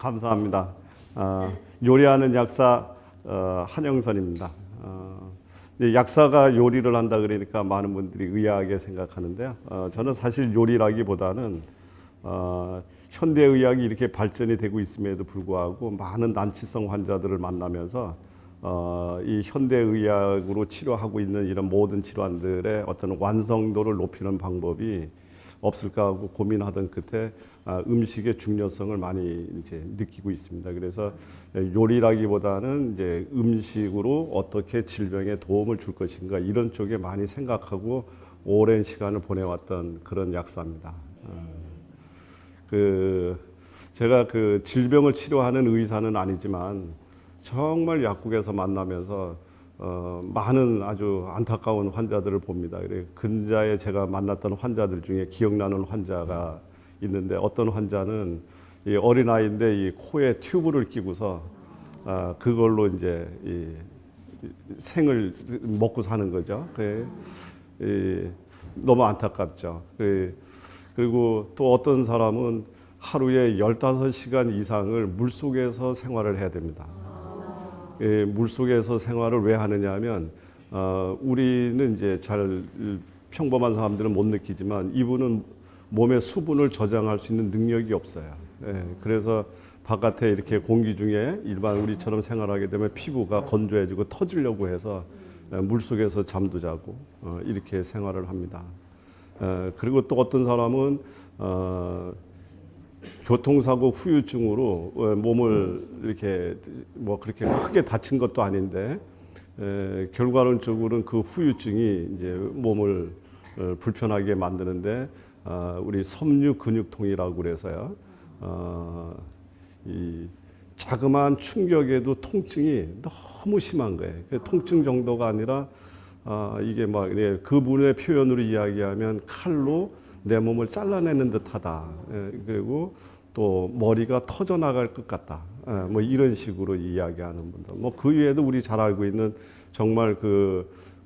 감사합니다. 요리하는 약사 한영선입니다. 약사가 요리를 한다 그러니까 많은 분들이 의아하게 생각하는데요. 저는 사실 요리라기보다는 현대의학이 이렇게 발전이 되고 있음에도 불구하고 많은 난치성 환자들을 만나면서 이 현대의학으로 치료하고 있는 이런 모든 질환들의 어떤 완성도를 높이는 방법이 없을까 하고 고민하던 끝에 음식의 중요성을 많이 이제 느끼고 있습니다. 그래서 요리라기보다는 이제 음식으로 어떻게 질병에 도움을 줄 것인가 이런 쪽에 많이 생각하고 오랜 시간을 보내왔던 그런 약사입니다. 제가 그 질병을 치료하는 의사는 아니지만 정말 약국에서 만나면서 많은 아주 안타까운 환자들을 봅니다. 그래 근자에 제가 만났던 환자들 중에 기억나는 환자가 있는데 어떤 환자는 이 어린아이인데 이 코에 튜브를 끼고서 그걸로 이제 이 생을 먹고 사는 거죠. 너무 안타깝죠. 그리고 또 어떤 사람은 하루에 15시간 이상을 물속에서 생활을 해야 됩니다. 물속에서 생활을 왜 하느냐 하면 우리는 이제 잘 평범한 사람들은 못 느끼지만 이분은 몸의 수분을 저장할 수 있는 능력이 없어요. 그래서 바깥에 이렇게 공기 중에 일반 우리처럼 생활하게 되면 피부가 건조해지고 터지려고 해서 물속에서 잠도 자고 이렇게 생활을 합니다. 그리고 또 어떤 사람은 교통사고 후유증으로 몸을 이렇게 뭐 그렇게 크게 다친 것도 아닌데 결과론적으로는 그 후유증이 이제 몸을 불편하게 만드는데 우리 섬유 근육통이라고 그래서요. 이 자그마한 충격에도 통증이 너무 심한 거예요. 통증 정도가 아니라 이게 막 그분의 표현으로 이야기하면 칼로 내 몸을 잘라내는 듯하다. 그리고 또 머리가 터져 나갈 것 같다. 뭐 이런 식으로 이야기하는 분들. 뭐 그 외에도 우리 잘 알고 있는 정말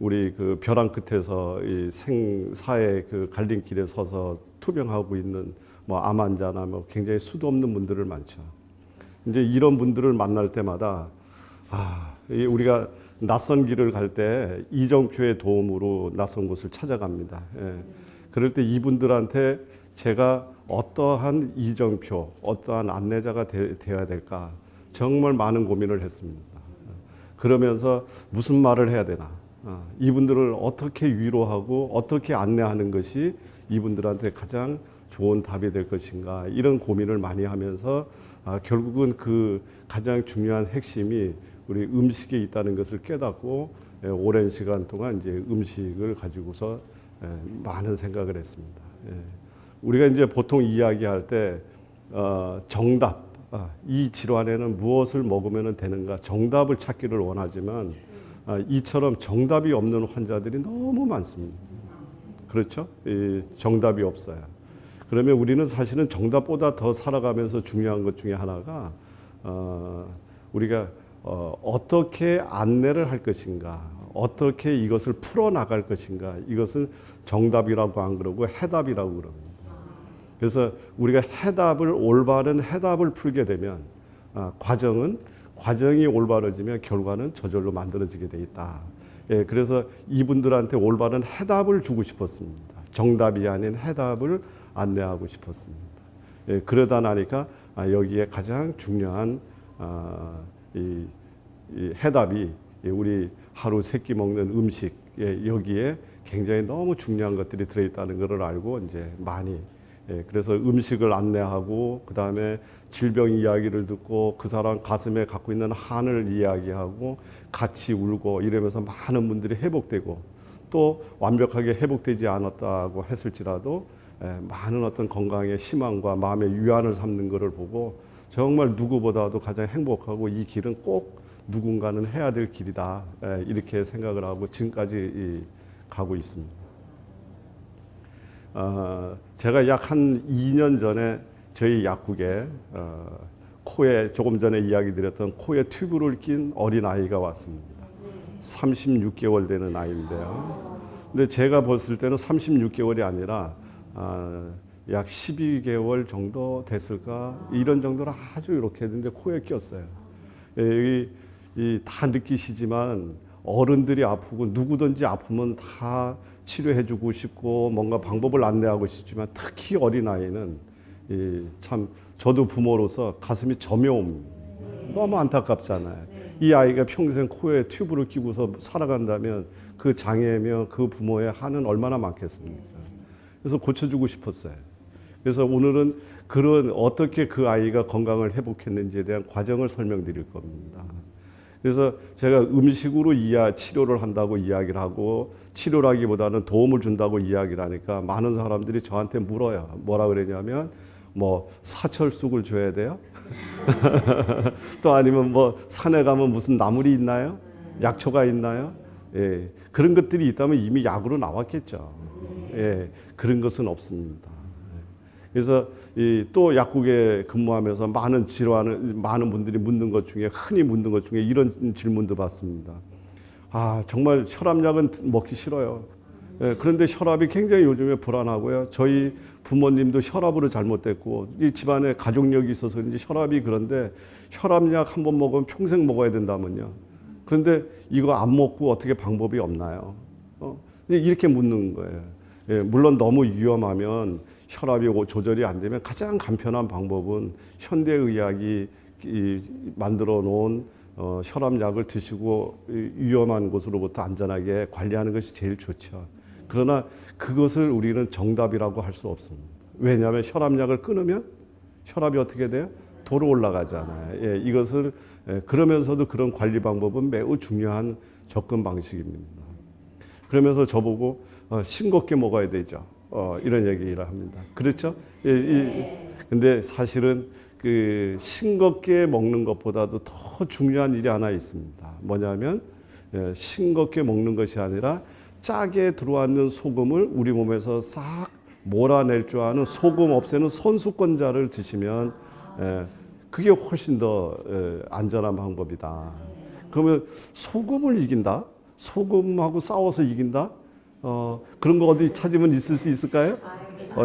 우리 그 벼랑 끝에서 이 생사의 그 갈림길에 서서 투병하고 있는 뭐 암 환자나 뭐 굉장히 수도 없는 분들을 많죠. 이제 이런 분들을 만날 때마다 우리가 낯선 길을 갈 때 이정표의 도움으로 낯선 곳을 찾아갑니다. 그럴 때 이분들한테 제가 어떠한 이정표, 어떠한 안내자가 되어야 될까 정말 많은 고민을 했습니다. 그러면서 무슨 말을 해야 되나, 이분들을 어떻게 위로하고 어떻게 안내하는 것이 이분들한테 가장 좋은 답이 될 것인가 이런 고민을 많이 하면서 결국은 그 가장 중요한 핵심이 우리 음식에 있다는 것을 깨닫고 오랜 시간 동안 이제 음식을 가지고서 많은 생각을 했습니다. 우리가 이제 보통 이야기할 때 정답, 이 질환에는 무엇을 먹으면 되는가 정답을 찾기를 원하지만 이처럼 정답이 없는 환자들이 너무 많습니다. 그렇죠? 정답이 없어요. 그러면 우리는 사실은 정답보다 더 살아가면서 중요한 것 중에 하나가 우리가 어떻게 안내를 할 것인가, 어떻게 이것을 풀어나갈 것인가, 이것은 정답이라고 안 그러고 해답이라고 그럽니다. 그래서 우리가 올바른 해답을 풀게 되면 과정이 올바라지면 결과는 저절로 만들어지게 돼 있다. 그래서 이분들한테 올바른 해답을 주고 싶었습니다. 정답이 아닌 해답을 안내하고 싶었습니다. 그러다 나니까 여기에 가장 중요한 이 해답이 우리 하루 세 끼 먹는 음식, 여기에 굉장히 너무 중요한 것들이 들어있다는 것을 알고 이제 많이 그래서 음식을 안내하고 그 다음에 질병 이야기를 듣고 그 사람 가슴에 갖고 있는 한을 이야기하고 같이 울고 이러면서 많은 분들이 회복되고 또 완벽하게 회복되지 않았다고 했을지라도 많은 어떤 건강의 희망과 마음의 위안을 삼는 것을 보고 정말 누구보다도 가장 행복하고 이 길은 꼭 누군가는 해야 될 길이다 이렇게 생각을 하고 지금까지 가고 있습니다. 제가 약 한 2년 전에 저희 약국에 코에 조금 전에 이야기 드렸던 코에 튜브를 낀 어린 아이가 왔습니다. 36개월 되는 아이인데요. 근데 제가 봤을 때는 36개월이 아니라 약 12개월 정도 됐을까? 이런 정도로 아주 이렇게 했는데 코에 꼈어요. 예, 여기 다 느끼시지만 어른들이 아프고 누구든지 아프면 다 치료해주고 싶고 뭔가 방법을 안내하고 싶지만 특히 어린아이는 참 저도 부모로서 가슴이 저며옵니다. 너무 안타깝잖아요. 이 아이가 평생 코에 튜브를 끼고서 살아간다면 그 장애며 그 부모의 한은 얼마나 많겠습니까? 그래서 고쳐주고 싶었어요. 그래서 오늘은 그런 어떻게 그 아이가 건강을 회복했는지에 대한 과정을 설명드릴 겁니다. 그래서 제가 음식으로 치료를 한다고 이야기를 하고 치료라기보다는 도움을 준다고 이야기를 하니까 많은 사람들이 저한테 물어요. 뭐라 그러냐면 뭐 사철쑥을 줘야 돼요? 또 아니면 뭐 산에 가면 무슨 나물이 있나요? 약초가 있나요? 예, 그런 것들이 있다면 이미 약으로 나왔겠죠. 예, 그런 것은 없습니다. 그래서 또 약국에 근무하면서 많은 분들이 묻는 것 중에 흔히 묻는 것 중에 이런 질문도 받습니다. 아, 정말 혈압약은 먹기 싫어요. 예, 그런데 혈압이 굉장히 요즘에 불안하고요. 저희 부모님도 혈압으로 잘못됐고 이 집안에 가족력이 있어서 그런지 혈압이 그런데 혈압약 한 번 먹으면 평생 먹어야 된다면요. 그런데 이거 안 먹고 어떻게 방법이 없나요? 이렇게 묻는 거예요. 예, 물론 너무 위험하면 혈압이 조절이 안 되면 가장 간편한 방법은 현대의학이 만들어 놓은 혈압약을 드시고 위험한 곳으로부터 안전하게 관리하는 것이 제일 좋죠. 그러나 그것을 우리는 정답이라고 할 수 없습니다. 왜냐하면 혈압약을 끊으면 혈압이 어떻게 돼요? 도로 올라가잖아요. 예, 이것을 그러면서도 그런 관리 방법은 매우 중요한 접근 방식입니다. 그러면서 저보고 싱겁게 먹어야 되죠. 이런 얘기를 합니다. 그렇죠? 근데 사실은 그 싱겁게 먹는 것보다도 더 중요한 일이 하나 있습니다. 뭐냐면 싱겁게 먹는 것이 아니라 짜게 들어왔는 소금을 우리 몸에서 싹 몰아낼 줄 아는 소금 없애는 선수권자를 드시면 그게 훨씬 더 안전한 방법이다. 그러면 소금을 이긴다? 소금하고 싸워서 이긴다? 그런 거 어디 찾으면 있을 수 있을까요?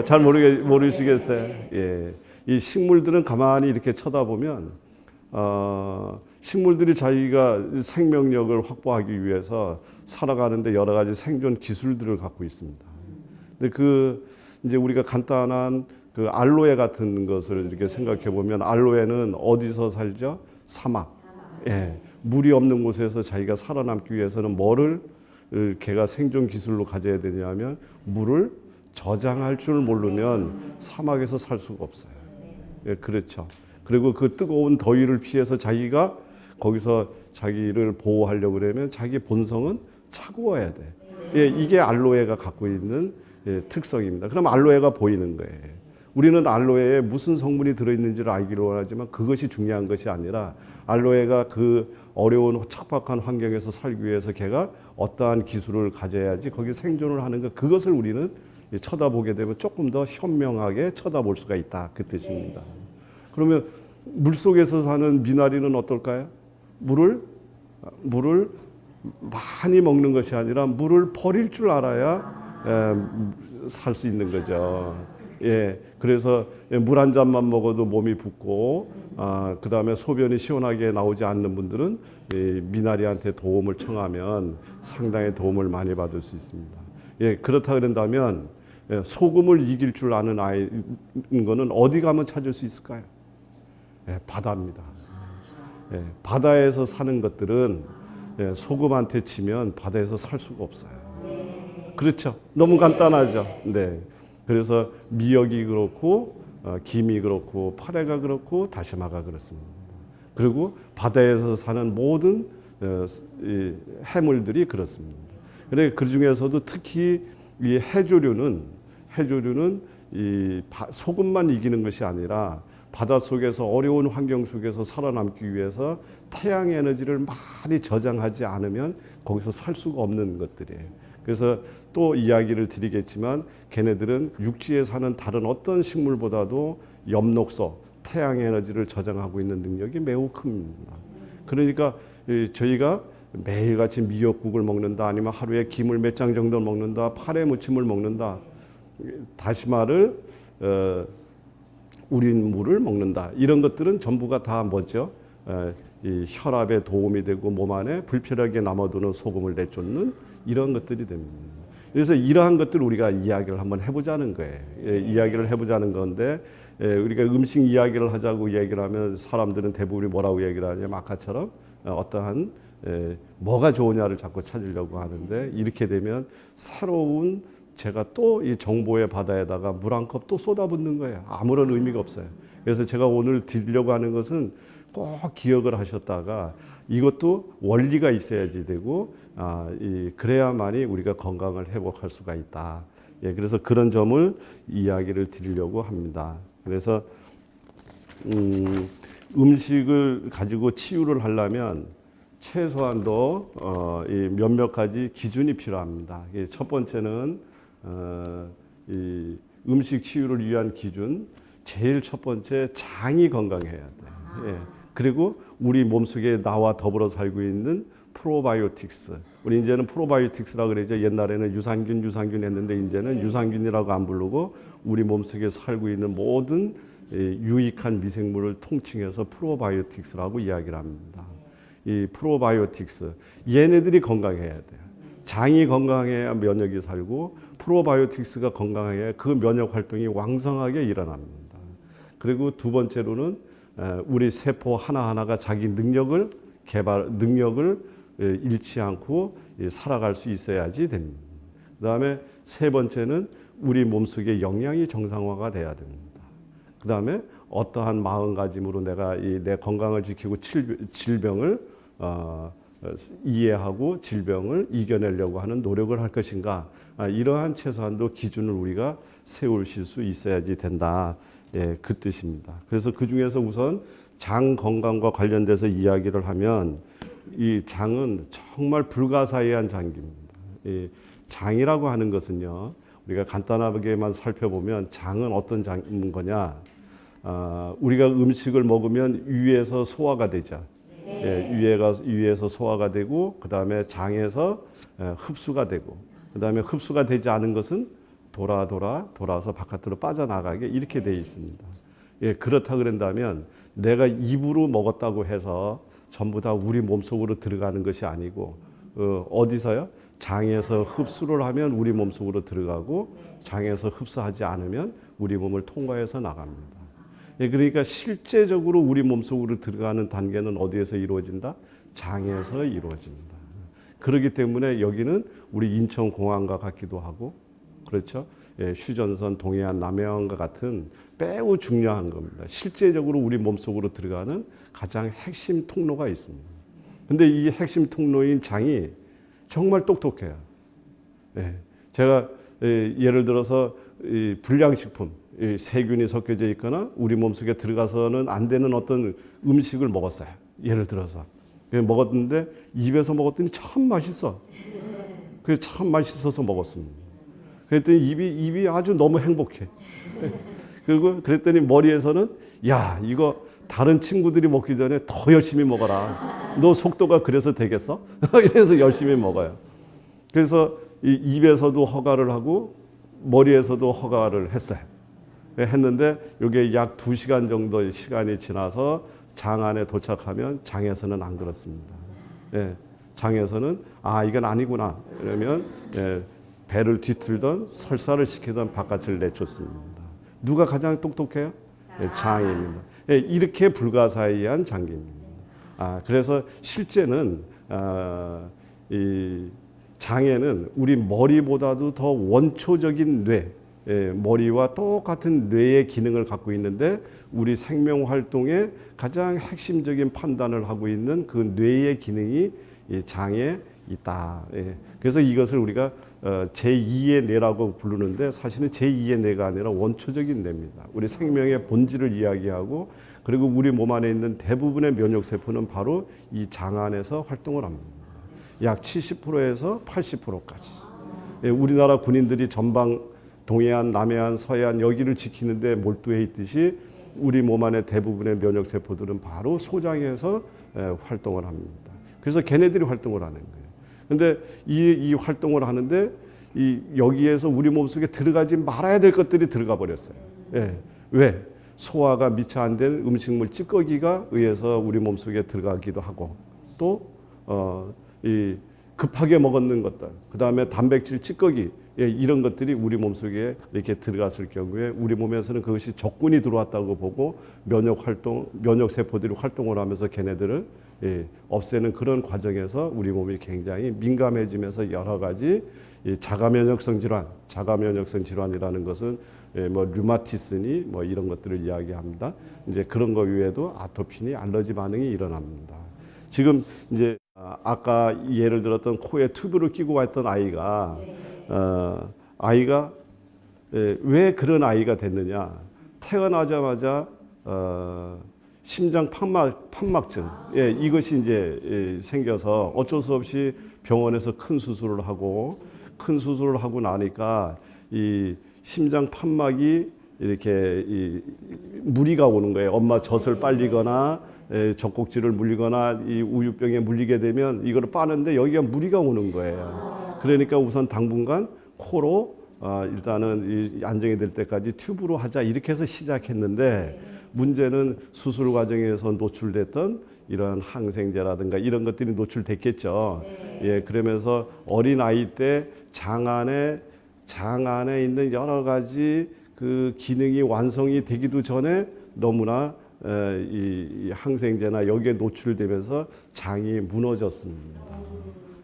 잘 모르시겠어요. 예. 이 식물들은 가만히 이렇게 쳐다보면, 식물들이 자기가 생명력을 확보하기 위해서 살아가는데 여러 가지 생존 기술들을 갖고 있습니다. 근데 이제 우리가 간단한 그 알로에 같은 것을 이렇게 생각해 보면 알로에는 어디서 살죠? 사막. 예. 물이 없는 곳에서 자기가 살아남기 위해서는 뭐를 걔가 생존 기술로 가져야 되냐면 물을 저장할 줄 모르면 사막에서 살 수가 없어요. 예, 그렇죠. 그리고 그 뜨거운 더위를 피해서 자기가 거기서 자기를 보호하려고 그러면 자기 본성은 차가워야 돼. 예, 이게 알로에가 갖고 있는 특성입니다. 그럼 알로에가 보이는 거예요. 우리는 알로에에 무슨 성분이 들어있는지를 알기를 원하지만 그것이 중요한 것이 아니라 알로에가 그 어려운 척박한 환경에서 살기 위해서 걔가 어떠한 기술을 가져야지 거기 생존을 하는 것, 그것을 우리는 쳐다보게 되면 조금 더 현명하게 쳐다볼 수가 있다, 그 뜻입니다. 그러면 물속에서 사는 미나리는 어떨까요? 물을 많이 먹는 것이 아니라 물을 버릴 줄 알아야 살 수 있는 거죠. 예, 그래서 물 한 잔만 먹어도 몸이 붓고, 그 다음에 소변이 시원하게 나오지 않는 분들은 미나리한테 도움을 청하면 상당히 도움을 많이 받을 수 있습니다. 예, 그렇다 그런다면 소금을 이길 줄 아는 아이인 거는 어디 가면 찾을 수 있을까요? 예, 바다입니다. 예, 바다에서 사는 것들은 소금한테 치면 바다에서 살 수가 없어요. 그렇죠? 너무 간단하죠. 네. 그래서 미역이 그렇고 김이 그렇고 파래가 그렇고 다시마가 그렇습니다. 그리고 바다에서 사는 모든 해물들이 그렇습니다. 그런데 그 중에서도 특히 이 해조류는 이 소금만 이기는 것이 아니라 바다 속에서 어려운 환경 속에서 살아남기 위해서 태양 에너지를 많이 저장하지 않으면 거기서 살 수가 없는 것들이에요. 그래서 또 이야기를 드리겠지만 걔네들은 육지에 사는 다른 어떤 식물보다도 엽록소, 태양 에너지를 저장하고 있는 능력이 매우 큽니다. 그러니까 저희가 매일같이 미역국을 먹는다, 아니면 하루에 김을 몇 장 정도 먹는다, 파래 무침을 먹는다, 다시마를 우린 물을 먹는다. 이런 것들은 전부가 다 뭐죠? 이 혈압에 도움이 되고 몸 안에 불필요하게 남아도는 소금을 내쫓는 이런 것들이 됩니다. 그래서 이러한 것들을 우리가 이야기를 한번 해보자는 거예요. 이야기를 해보자는 건데 우리가 음식 이야기를 하자고 얘기를 하면 사람들은 대부분이 뭐라고 얘기를 하냐면 아까처럼 어떠한 뭐가 좋으냐를 자꾸 찾으려고 하는데 이렇게 되면 새로운 제가 또 이 정보의 바다에다가 물 한 컵 또 쏟아붓는 거예요. 아무런 의미가 없어요. 그래서 제가 오늘 드리려고 하는 것은 꼭 기억을 하셨다가 이것도 원리가 있어야지 되고 그래야만이 우리가 건강을 회복할 수가 있다. 그래서 그런 점을 이야기를 드리려고 합니다. 그래서 음식을 가지고 치유를 하려면 최소한도 이 몇몇 가지 기준이 필요합니다. 첫 번째는 이 음식 치유를 위한 기준, 제일 첫 번째 장이 건강해야 돼. 그리고 우리 몸속에 나와 더불어 살고 있는 프로바이오틱스. 우리 이제는 프로바이오틱스라고 그러죠. 옛날에는 유산균 했는데 이제는 유산균이라고 안 부르고 우리 몸속에 살고 있는 모든 유익한 미생물을 통칭해서 프로바이오틱스라고 이야기를 합니다. 이 프로바이오틱스 얘네들이 건강해야 돼요. 장이 건강해야 면역이 살고 프로바이오틱스가 건강해야 그 면역 활동이 왕성하게 일어납니다. 그리고 두 번째로는 우리 세포 하나하나가 자기 능력을 잃지 않고 살아갈 수 있어야지 됩니다. 그다음에 세 번째는 우리 몸속에 영양이 정상화가 돼야 됩니다. 그다음에 어떠한 마음가짐으로 내가 내 건강을 지키고 질병을 이해하고 질병을 이겨내려고 하는 노력을 할 것인가, 이러한 최소한도 기준을 우리가 세우실 수 있어야지 된다. 그 뜻입니다. 그래서 그 중에서 우선 장 건강과 관련돼서 이야기를 하면 이 장은 정말 불가사의한 장기입니다. 이 장이라고 하는 것은요, 우리가 간단하게만 살펴보면 장은 어떤 장인 거냐? 우리가 음식을 먹으면 위에서 소화가 되죠. 위에서 소화가 되고 그다음에 장에서 흡수가 되고 그다음에 흡수가 되지 않은 것은 돌아서 바깥으로 빠져나가게 이렇게 되어 있습니다. 그렇다 그런다면 내가 입으로 먹었다고 해서 전부 다 우리 몸속으로 들어가는 것이 아니고 어디서요? 장에서 흡수를 하면 우리 몸속으로 들어가고 장에서 흡수하지 않으면 우리 몸을 통과해서 나갑니다. 그러니까 실제적으로 우리 몸속으로 들어가는 단계는 어디에서 이루어진다? 장에서 이루어진다. 그렇기 때문에 여기는 우리 인천공항과 같기도 하고 그렇죠? 휴전선, 동해안, 남해안과 같은 매우 중요한 겁니다. 실제적으로 우리 몸속으로 들어가는 가장 핵심 통로가 있습니다. 근데 이 핵심 통로인 장이 정말 똑똑해요. 제가 예를 들어서 불량식품, 세균이 섞여져 있거나 우리 몸속에 들어가서는 안 되는 어떤 음식을 먹었어요. 예를 들어서 먹었는데 입에서 먹었더니 참 맛있어. 그게 참 맛있어서 먹었습니다. 그랬더니 입이 아주 너무 행복해. 그리고 그랬더니 머리에서는 야, 이거 다른 친구들이 먹기 전에 더 열심히 먹어라. 너 속도가 그래서 되겠어? 이래서 열심히 먹어요. 그래서 이 입에서도 허가를 하고 머리에서도 허가를 했어요. 했는데 이게 약 2시간 정도의 시간이 지나서 장 안에 도착하면 장에서는 안 그렇습니다. 장에서는 이건 아니구나. 그러면 배를 뒤틀던 설사를 시키던 바깥을 내쫓습니다. 누가 가장 똑똑해요? 장입니다. 이렇게 불가사의한 장기입니다. 그래서 실제는 이 장에는 우리 머리보다도 더 원초적인 뇌, 머리와 똑같은 뇌의 기능을 갖고 있는데 우리 생명 활동의 가장 핵심적인 판단을 하고 있는 그 뇌의 기능이 이 장에 있다. 그래서 이것을 우리가 제2의 뇌라고 부르는데 사실은 제2의 뇌가 아니라 원초적인 뇌입니다. 우리 생명의 본질을 이야기하고 그리고 우리 몸 안에 있는 대부분의 면역세포는 바로 이 장 안에서 활동을 합니다. 약 70%에서 80%까지. 우리나라 군인들이 전방 동해안, 남해안, 서해안 여기를 지키는데 몰두해 있듯이 우리 몸 안에 대부분의 면역세포들은 바로 소장에서 활동을 합니다. 그래서 걔네들이 활동을 하는 거예요. 근데 이 활동을 하는데 여기에서 우리 몸속에 들어가지 말아야 될 것들이 들어가 버렸어요. 예. 왜? 소화가 미처 안 된 음식물 찌꺼기가 의해서 우리 몸속에 들어가기도 하고 또 이 급하게 먹었는 것들, 그 다음에 단백질 찌꺼기 이런 것들이 우리 몸속에 이렇게 들어갔을 경우에 우리 몸에서는 그것이 적군이 들어왔다고 보고 면역 세포들이 활동을 하면서 걔네들을 없애는 그런 과정에서 우리 몸이 굉장히 민감해지면서 여러 가지 자가면역성 질환이라는 것은 뭐 류마티스니 뭐 이런 것들을 이야기합니다. 이제 그런 거 외에도 아토피니 알러지 반응이 일어납니다. 지금 이제 아까 예를 들었던 코에 튜브를 끼고 왔던 아이가 아이가 왜 그런 아이가 됐느냐? 태어나자마자 심장 판막증 이것이 이제 생겨서 어쩔 수 없이 병원에서 큰 수술을 하고 나니까 이 심장 판막이 이렇게 무리가 오는 거예요. 엄마 젖을 빨리거나 젖꼭지를 물리거나 이 우유병에 물리게 되면 이거를 빠는데 여기가 무리가 오는 거예요. 그러니까 우선 당분간 코로 일단은 안정이 될 때까지 튜브로 하자 이렇게 해서 시작했는데 문제는 수술 과정에서 노출됐던 이런 항생제라든가 이런 것들이 노출됐겠죠. 예, 그러면서 어린 아이 때 장 안에 있는 여러 가지 그 기능이 완성이 되기도 전에 너무나 이 항생제나 여기에 노출되면서 장이 무너졌습니다.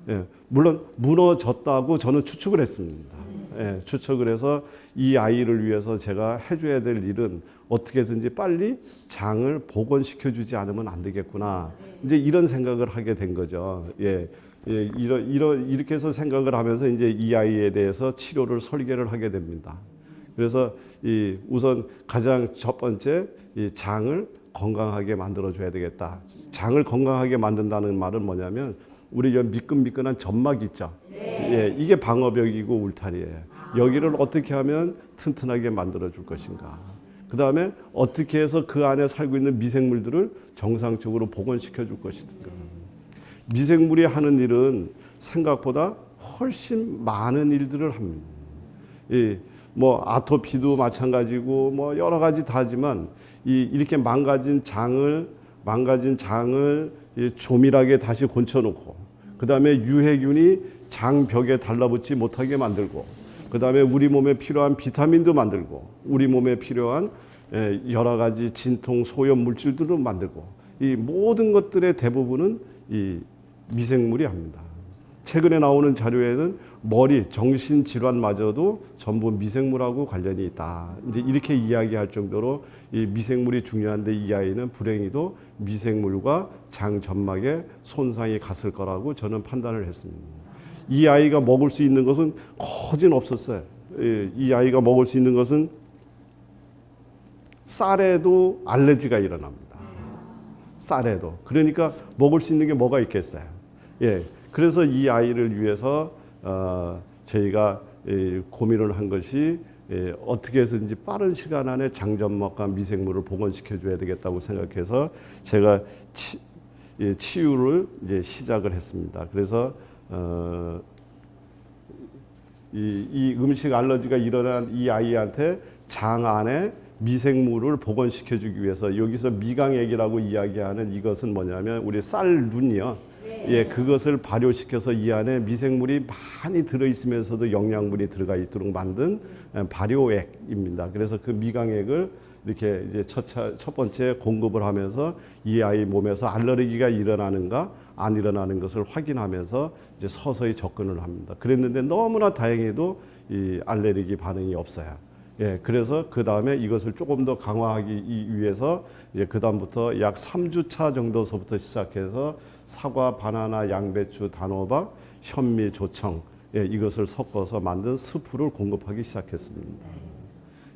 예, 물론 무너졌다고 저는 추측을 했습니다. 예, 추측을 해서 이 아이를 위해서 제가 해줘야 될 일은 어떻게든지 빨리 장을 복원시켜주지 않으면 안 되겠구나. 이제 이런 생각을 하게 된 거죠. 예, 이렇게 해서 생각을 하면서 이제 이 아이에 대해서 치료를 설계를 하게 됩니다. 그래서 우선 가장 첫 번째 이 장을 건강하게 만들어줘야 되겠다. 장을 건강하게 만든다는 말은 뭐냐면 우리 미끈미끈한 점막 있죠. 예, 이게 방어벽이고 울타리예요. 여기를 어떻게 하면 튼튼하게 만들어줄 것인가. 그 다음에 어떻게 해서 그 안에 살고 있는 미생물들을 정상적으로 복원시켜줄 것인가. 미생물이 하는 일은 생각보다 훨씬 많은 일들을 합니다. 뭐 아토피도 마찬가지고 뭐 여러 가지 다 하지만 이렇게 망가진 장을 조밀하게 다시 고쳐놓고 그 다음에 유해균이 장벽에 달라붙지 못하게 만들고 그 다음에 우리 몸에 필요한 비타민도 만들고 우리 몸에 필요한 여러 가지 진통 소염 물질들도 만들고 이 모든 것들의 대부분은 이 미생물이 합니다. 최근에 나오는 자료에는 머리 정신 질환마저도 전부 미생물하고 관련이 있다. 이제 이렇게 이야기할 정도로 이 미생물이 중요한데 이 아이는 불행히도 미생물과 장 점막에 손상이 갔을 거라고 저는 판단을 했습니다. 이 아이가 먹을 수 있는 것은 거진 없었어요. 이 아이가 먹을 수 있는 것은 쌀에도 알레르기가 일어납니다. 쌀에도. 그러니까 먹을 수 있는 게 뭐가 있겠어요. 예. 그래서 이 아이를 위해서 저희가 고민을 한 것이 어떻게 해서든지 빠른 시간 안에 장점막과 미생물을 복원시켜 줘야 되겠다고 생각해서 제가 치유를 이제 시작을 했습니다. 그래서 이 음식 알러지가 일어난 이 아이한테 장 안에 미생물을 복원시켜 주기 위해서 여기서 미강액이라고 이야기하는 이것은 뭐냐면 우리 쌀 눈이요. 예, 그것을 발효시켜서 이 안에 미생물이 많이 들어있으면서도 영양분이 들어가 있도록 만든 발효액입니다. 그래서 그 미강액을 이렇게 이제 첫 번째 공급을 하면서 이 아이 몸에서 알레르기가 일어나는가 안 일어나는 것을 확인하면서 이제 서서히 접근을 합니다. 그랬는데 너무나 다행히도 이 알레르기 반응이 없어요. 예, 그래서 그 다음에 이것을 조금 더 강화하기 위해서 이제 그 다음부터 약 3주차 정도서부터 시작해서 사과, 바나나, 양배추, 단호박, 현미, 조청 이것을 섞어서 만든 스프를 공급하기 시작했습니다.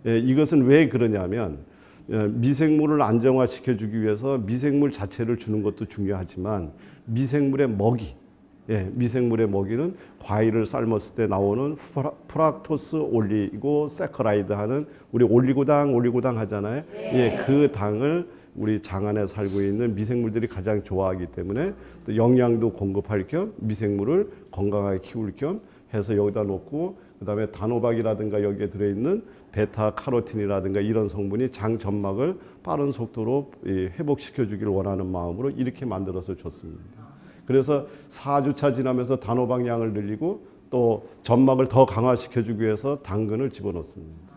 이것은 왜 그러냐면 미생물을 안정화시켜주기 위해서 미생물 자체를 주는 것도 중요하지만 미생물의 먹이, 미생물의 먹이는 과일을 삶았을 때 나오는 프락토스 올리고 세커라이드 하는 우리 올리고당 하잖아요. 그 당을 우리 장 안에 살고 있는 미생물들이 가장 좋아하기 때문에 또 영양도 공급할 겸 미생물을 건강하게 키울 겸 해서 여기다 놓고 그다음에 단호박이라든가 여기에 들어있는 베타 카로틴이라든가 이런 성분이 장 점막을 빠른 속도로 회복시켜 주기를 원하는 마음으로 이렇게 만들어서 줬습니다. 그래서 4주차 지나면서 단호박 양을 늘리고 또 점막을 더 강화시켜 주기 위해서 당근을 집어넣습니다.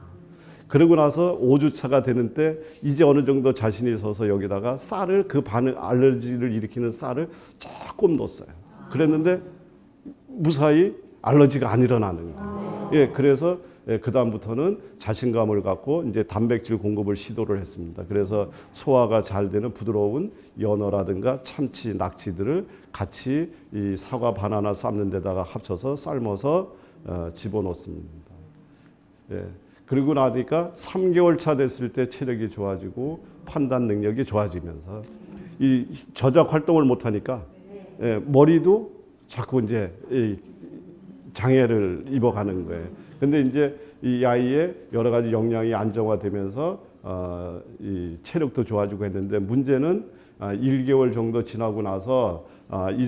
그러고 나서 5주차가 되는 때 이제 어느 정도 자신이 있어서 여기다가 쌀을 그 반응 알러지를 일으키는 쌀을 조금 넣었어요. 그랬는데 무사히 알러지가 안 일어나는 거예요. 예, 그래서 그 다음부터는 자신감을 갖고 이제 단백질 공급을 시도를 했습니다. 그래서 소화가 잘 되는 부드러운 연어라든가 참치, 낙지들을 같이 이 사과, 바나나 삶는 데다가 합쳐서 삶아서 집어넣습니다. 예. 그리고 나니까 3개월 차 됐을 때 체력이 좋아지고 판단 능력이 좋아지면서 이 저작 활동을 못 하니까 머리도 자꾸 이제 장애를 입어가는 거예요. 근데 이제 이 아이의 여러 가지 역량이 안정화되면서 이 체력도 좋아지고 했는데 문제는 1개월 정도 지나고 나서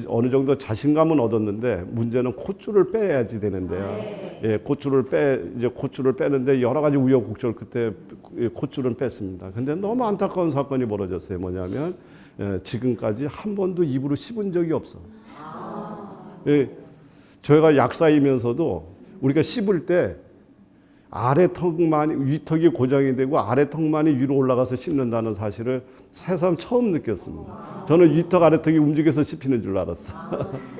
어느 정도 자신감은 얻었는데 문제는 콧줄을 빼야지 되는데요. 예, 콧줄을 빼는데 여러 가지 우여곡절 그때 콧줄은 뺐습니다. 근데 너무 안타까운 사건이 벌어졌어요. 뭐냐면 지금까지 한 번도 입으로 씹은 적이 없어. 예, 저희가 약사이면서도 우리가 씹을 때 아래 턱만이 위턱이 고정이 되고 아래 턱만이 위로 올라가서 씹는다는 사실을 새삼 처음 느꼈습니다. 저는 위턱 아래 턱이 움직여서 씹히는 줄 알았어.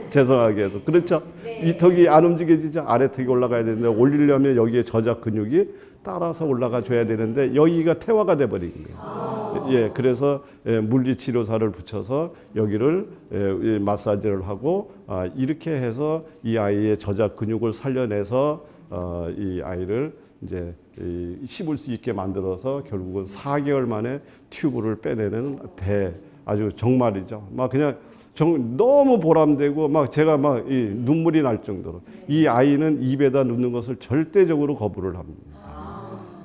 죄송하게 해도 그렇죠. 위턱이 안 움직여지죠. 아래 턱이 올라가야 되는데 올리려면 여기에 저작 근육이 따라서 올라가 줘야 되는데 여기가 퇴화가 돼 버린 거예요. 예, 그래서 물리치료사를 붙여서 여기를 마사지를 하고 이렇게 해서 이 아이의 저작 근육을 살려내서 이 아이를 이제 씹을 수 있게 만들어서 결국은 4개월 만에 튜브를 빼내는 아주 정말이죠. 막 그냥 너무 보람되고 막 제가 막 눈물이 날 정도로 이 아이는 입에다 넣는 것을 절대적으로 거부를 합니다.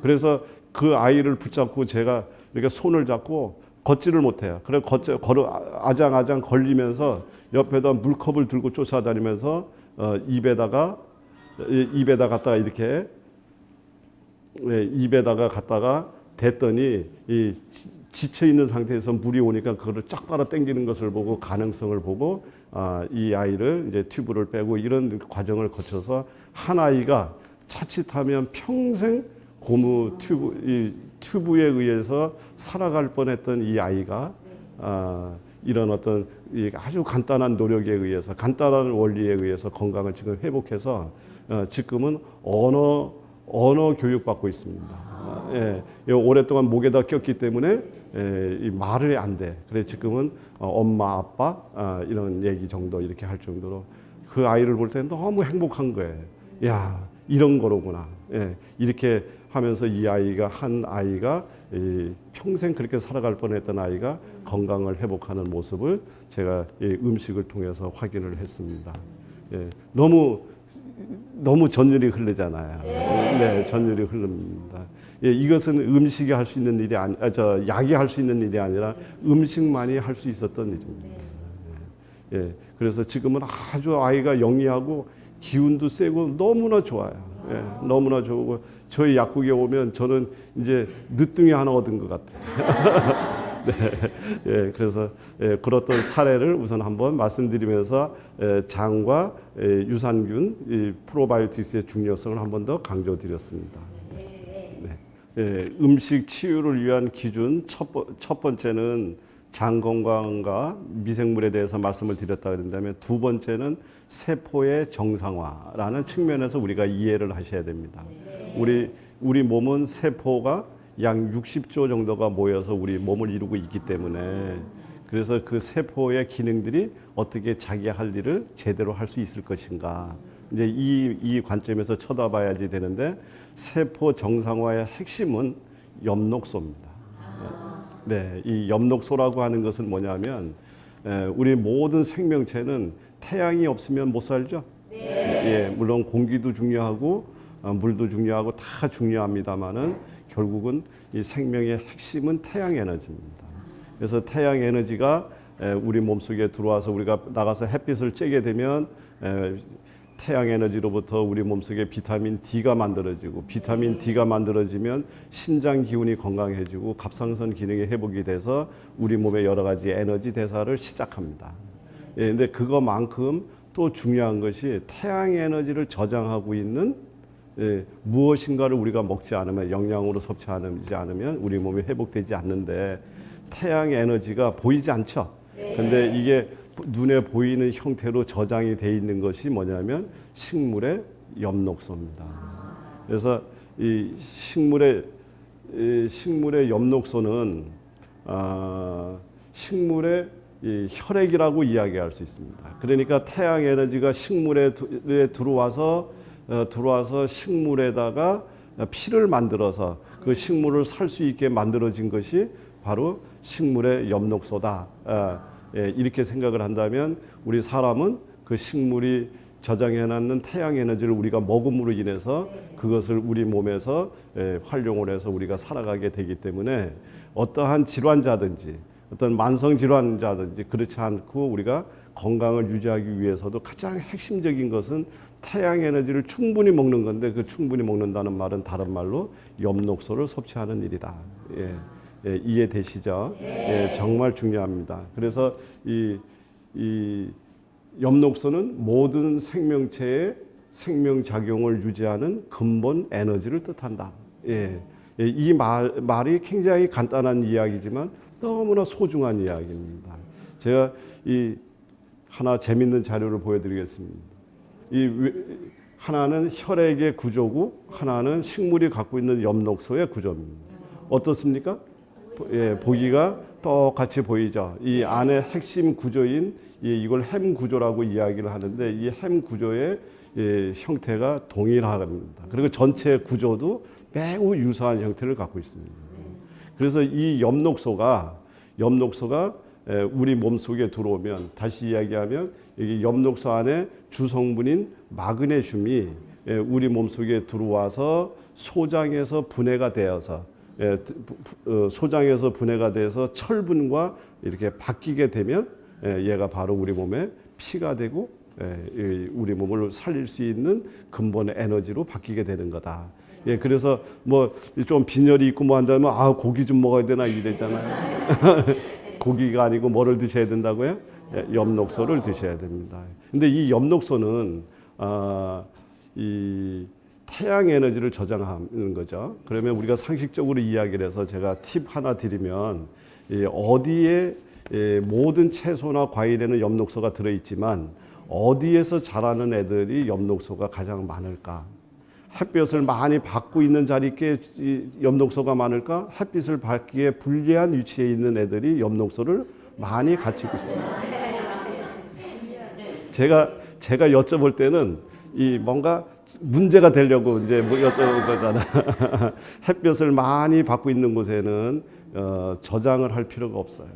그래서 그 아이를 붙잡고 제가 이렇게 손을 잡고 걷지를 못해요. 그래 아장아장 걸리면서 옆에다 물컵을 들고 쫓아다니면서 입에다 갖다가 이렇게 입에다가 갖다가 댔더니 이 지쳐 있는 상태에서 물이 오니까 그거를 쫙 빨아 당기는 것을 보고 가능성을 보고 이 아이를 이제 튜브를 빼고 이런 과정을 거쳐서 한 아이가 자칫하면 평생 고무 튜브에 의해서 살아갈 뻔했던 이 아이가 이런 어떤 아주 간단한 노력에 의해서 간단한 원리에 의해서 건강을 지금 회복해서 지금은 언어 교육받고 있습니다. 예, 오랫동안 목에다 꼈기 때문에 이 말을 안 돼. 그래 지금은 엄마, 아빠 이런 얘기 정도 이렇게 할 정도로 그 아이를 볼 때 너무 행복한 거예요. 야, 이런 거로구나. 예, 이렇게 하면서 한 아이가 평생 그렇게 살아갈 뻔했던 아이가 건강을 회복하는 모습을 제가 음식을 통해서 확인을 했습니다. 예, 너무 전율이 흐르잖아요. 네, 전율이 흐릅니다. 예, 이것은 음식이 할 수 있는 일이 약이 할 수 있는 일이 아니라 음식만이 할 수 있었던 일입니다. 예, 그래서 지금은 아주 아이가 영리하고 기운도 세고 너무나 좋아요. 예, 너무나 좋고 저희 약국에 오면 저는 이제 늦둥이 하나 얻은 것 같아요. 네, 예, 그래서 그렇던 사례를 우선 한번 말씀드리면서 장과 유산균, 이 프로바이오틱스의 중요성을 한번 더 강조드렸습니다. 네, 음식 치유를 위한 기준 첫 번째는 장 건강과 미생물에 대해서 말씀을 드렸다 그런다면 두 번째는 세포의 정상화라는 측면에서 우리가 이해를 하셔야 됩니다. 우리 몸은 세포가 약 60조 정도가 모여서 우리 몸을 이루고 있기 때문에 그래서 그 세포의 기능들이 어떻게 자기 할 일을 제대로 할 수 있을 것인가 이제 이 관점에서 쳐다봐야지 되는데 세포 정상화의 핵심은 엽록소입니다. 네, 이 엽록소라고 하는 것은 뭐냐면 우리 모든 생명체는 태양이 없으면 못 살죠. 예, 물론 공기도 중요하고 물도 중요하고 다 중요합니다만은 결국은 이 생명의 핵심은 태양 에너지입니다. 그래서 태양 에너지가 우리 몸속에 들어와서 우리가 나가서 햇빛을 쬐게 되면 태양 에너지로부터 우리 몸속에 비타민 D가 만들어지고 비타민 D가 만들어지면 신장 기운이 건강해지고 갑상선 기능이 회복이 돼서 우리 몸의 여러 가지 에너지 대사를 시작합니다. 예, 근데 그거만큼 또 중요한 것이 태양 에너지를 저장하고 있는 무엇인가를 우리가 먹지 않으면 영양으로 섭취하지 않으면 우리 몸이 회복되지 않는데 태양 에너지가 보이지 않죠. 근데 이게 눈에 보이는 형태로 저장이 돼 있는 것이 뭐냐면 식물의 엽록소입니다. 그래서 이 식물의 엽록소는 식물의 이 혈액이라고 이야기할 수 있습니다. 그러니까 태양 에너지가 식물에 들어와서 식물에다가 피를 만들어서 그 식물을 살 수 있게 만들어진 것이 바로 식물의 엽록소다. 이렇게 생각을 한다면 우리 사람은 그 식물이 저장해놨는 태양 에너지를 우리가 먹음으로 인해서 그것을 우리 몸에서 활용을 해서 우리가 살아가게 되기 때문에 어떠한 질환자든지 어떤 만성 질환자든지 그렇지 않고 우리가 건강을 유지하기 위해서도 가장 핵심적인 것은 태양 에너지를 충분히 먹는 건데 그 충분히 먹는다는 말은 다른 말로 엽록소를 섭취하는 일이다. 이해되시죠? 정말 중요합니다. 그래서 이 엽록소는 모든 생명체의 생명 작용을 유지하는 근본 에너지를 뜻한다. 이 말이 굉장히 간단한 이야기지만 너무나 소중한 이야기입니다. 제가 하나 재밌는 자료를 보여드리겠습니다. 하나는 혈액의 구조고 하나는 식물이 갖고 있는 엽록소의 구조입니다. 어떻습니까? 보기가 똑같이 보이죠. 이 안에 핵심 구조인 이걸 햄 구조라고 이야기를 하는데 이 햄 구조의 형태가 동일합니다. 그리고 전체 구조도 매우 유사한 형태를 갖고 있습니다. 그래서 이 엽록소가 우리 몸속에 들어오면 다시 이야기하면 이 엽록소 안에 주성분인 마그네슘이 우리 몸속에 들어와서 소장에서 분해가 되어서 철분과 이렇게 바뀌게 되면 얘가 바로 우리 몸에 피가 되고 우리 몸을 살릴 수 있는 근본의 에너지로 바뀌게 되는 거다. 그래서 뭐 좀 빈혈이 있고 뭐 한다면 고기 좀 먹어야 되나 이래잖아요. 고기가 아니고 뭐를 드셔야 된다고요? 엽록소를 드셔야 됩니다. 근데 이 엽록소는 이 태양 에너지를 저장하는 거죠. 그러면 우리가 상식적으로 이야기를 해서 제가 팁 하나 드리면 어디에 모든 채소나 과일에는 엽록소가 들어있지만 어디에서 자라는 애들이 엽록소가 가장 많을까? 햇볕을 많이 받고 있는 자리께 엽록소가 많을까? 햇빛을 받기에 불리한 위치에 있는 애들이 엽록소를 많이 갖추고 있습니다. 제가 여쭤볼 때는 뭔가 문제가 되려고 이제 뭐 여쭤본 거잖아. 햇볕을 많이 받고 있는 곳에는 저장을 할 필요가 없어요.